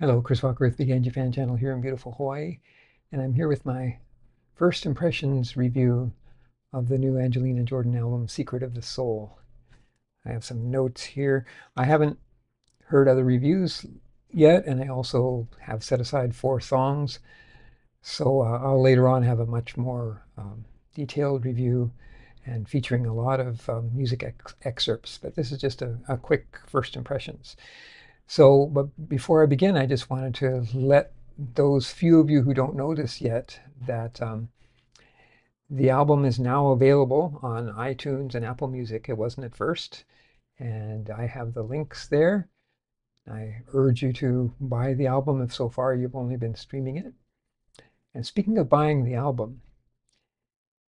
Hello, Chris Walker with Big Engine Fan Channel here in beautiful Hawaii, and I'm here with my first impressions review of the new Angelina Jordan album, Secret of the Soul. I have some notes here. I haven't heard other reviews yet, and I also have set aside 4 songs, so I'll later on have a much more detailed review and featuring a lot of music excerpts, but this is just a quick first impressions. So, but before I begin, I just wanted to let those few of you who don't know this yet that the album is now available on iTunes and Apple Music. It wasn't at first, and I have the links there. I urge you to buy the album if so far you've only been streaming it. And speaking of buying the album,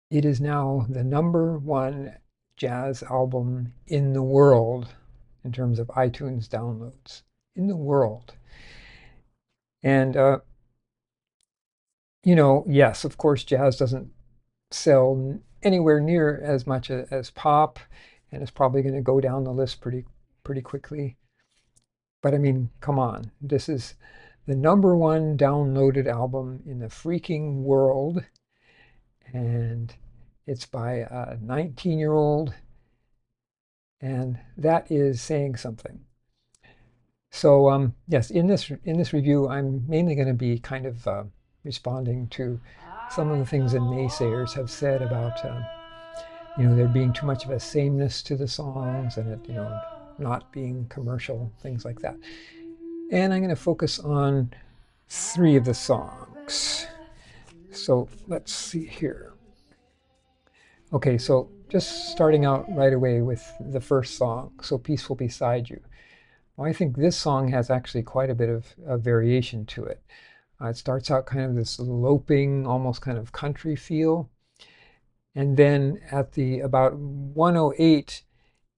it is now the #1 jazz album in the world in terms of iTunes downloads in the world. And yes, of course, jazz doesn't sell anywhere near as much as pop, and it's probably going to go down the list pretty quickly. But I mean, come on, this is the #1 downloaded album in the freaking world, and it's by a 19-year-old, and that is saying something. So yes, in this review, I'm mainly going to be kind of responding to some of the things that naysayers have said about there being too much of a sameness to the songs and it not being commercial, things like that. And I'm going to focus on 3 of the songs. So let's see here. Okay, so just starting out right away with the first song, So Peaceful Beside You. Well, I think this song has actually quite a bit of variation to it. It starts out kind of this loping, almost kind of country feel. And then at the about 108,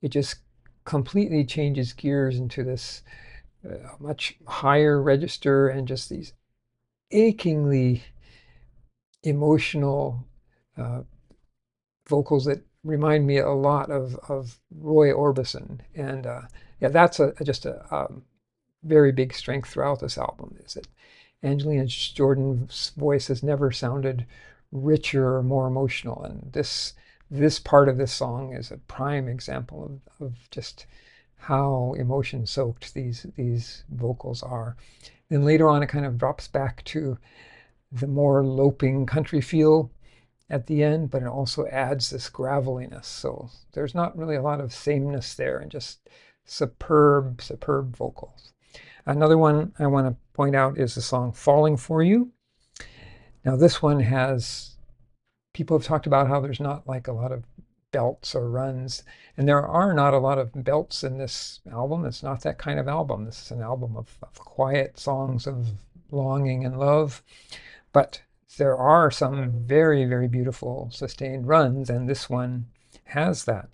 it just completely changes gears into this much higher register and just these achingly emotional vocals that remind me a lot of Roy Orbison. And yeah, that's just a very big strength throughout this album, is that Angelina Jordan's voice has never sounded richer or more emotional. And this part of this song is a prime example of just how emotion-soaked these vocals are. Then later on, it kind of drops back to the more loping country feel at the end, but it also adds this graveliness. So there's not really a lot of sameness there, and just superb vocals. Another one I want to point out is the song Falling For You. Now this one people have talked about how there's not like a lot of belts or runs, and there are not a lot of belts in this album. It's not that kind of album. This is an album of quiet songs of longing and love, but there are some very beautiful sustained runs, and this one has that.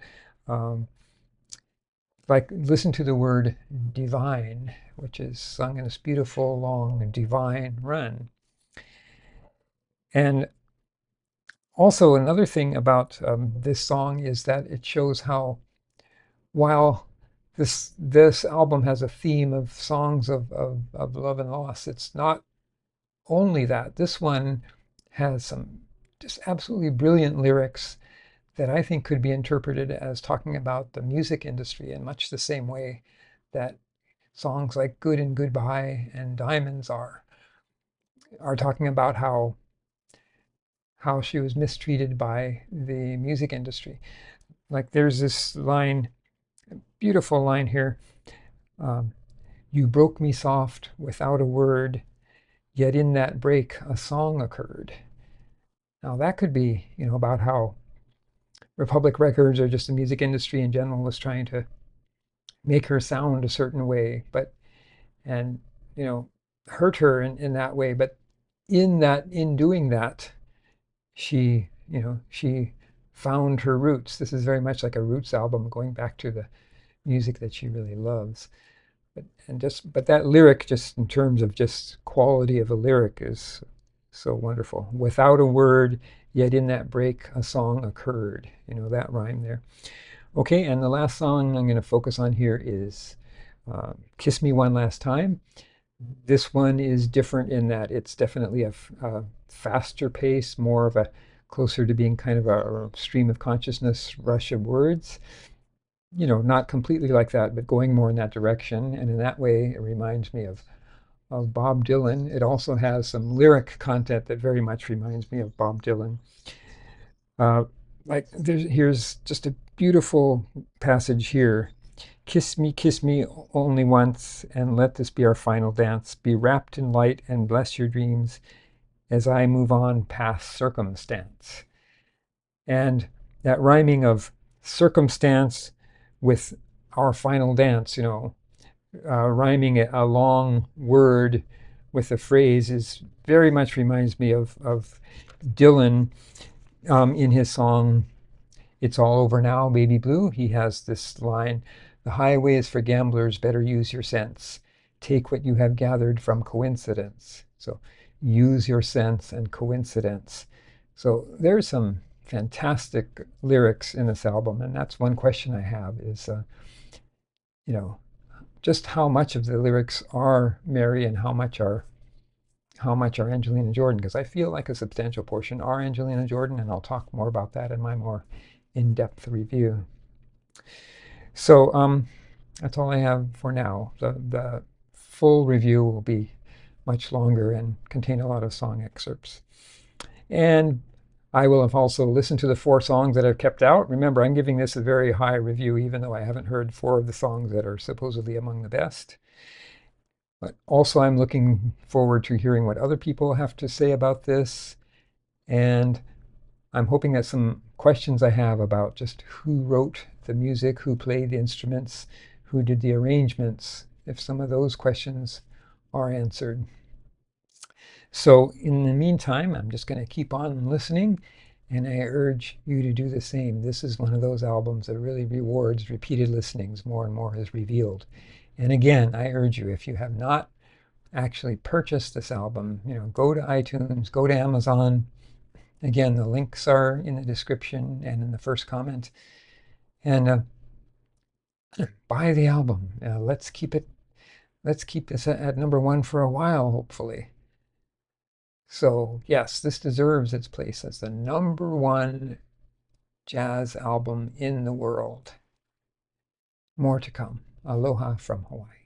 Like, listen to the word divine, which is sung in this beautiful, long, divine run. And also another thing about this song is that it shows how, while this album has a theme of songs of love and loss, it's not only that. This one has some just absolutely brilliant lyrics that I think could be interpreted as talking about the music industry in much the same way that songs like Good and Goodbye and Diamonds are talking about how she was mistreated by the music industry. Like, there's this line, beautiful line here, you broke me soft without a word, yet in that break a song occurred. Now that could be, about how Republic Records, or just the music industry in general, was trying to make her sound a certain way, and hurt her in that way. But in doing that, she found her roots. This is very much like a roots album, going back to the music that she really loves. But that lyric, just in terms of just quality of a lyric, is so wonderful. Without a word, yet in that break a song occurred. That rhyme there. Okay, and the last song I'm going to focus on here is Kiss Me One Last Time. This one is different in that it's definitely a faster pace, more of a closer to being kind of a stream of consciousness rush of words. Not completely like that, but going more in that direction. And in that way, it reminds me of Bob Dylan. It also has some lyric content that very much reminds me of Bob Dylan. Uh, here's just a beautiful passage here. Kiss me only once, and let this be our final dance. Be wrapped in light and bless your dreams as I move on past circumstance. And that rhyming of circumstance with our final dance, rhyming a long word with a phrase is very much reminds me of Dylan in his song It's All Over Now, Baby Blue. He has this line, the highway is for gamblers, better use your sense. Take what you have gathered from coincidence. So use your sense and coincidence. So there's some fantastic lyrics in this album, and that's one question I have is, you know, just how much of the lyrics are Mary and how much are Angelina Jordan, because I feel like a substantial portion are Angelina Jordan, and I'll talk more about that in my more in-depth review. So that's all I have for now. The full review will be much longer and contain a lot of song excerpts. And I will have also listened to the 4 songs that I've kept out. Remember, I'm giving this a very high review, even though I haven't heard 4 of the songs that are supposedly among the best. But also, I'm looking forward to hearing what other people have to say about this. And I'm hoping that some questions I have about just who wrote the music, who played the instruments, who did the arrangements, if some of those questions are answered. So in the meantime, I'm just going to keep on listening, and I urge you to do the same. This is one of those albums that really rewards repeated listenings. More and more is revealed. And again, I urge you, if you have not actually purchased this album, go to iTunes, go to Amazon. Again, the links are in the description and in the first comment. And buy the album. Let's keep this at number 1 for a while, hopefully. So yes, this deserves its place as the number 1 jazz album in the world. More to come. Aloha from Hawaii.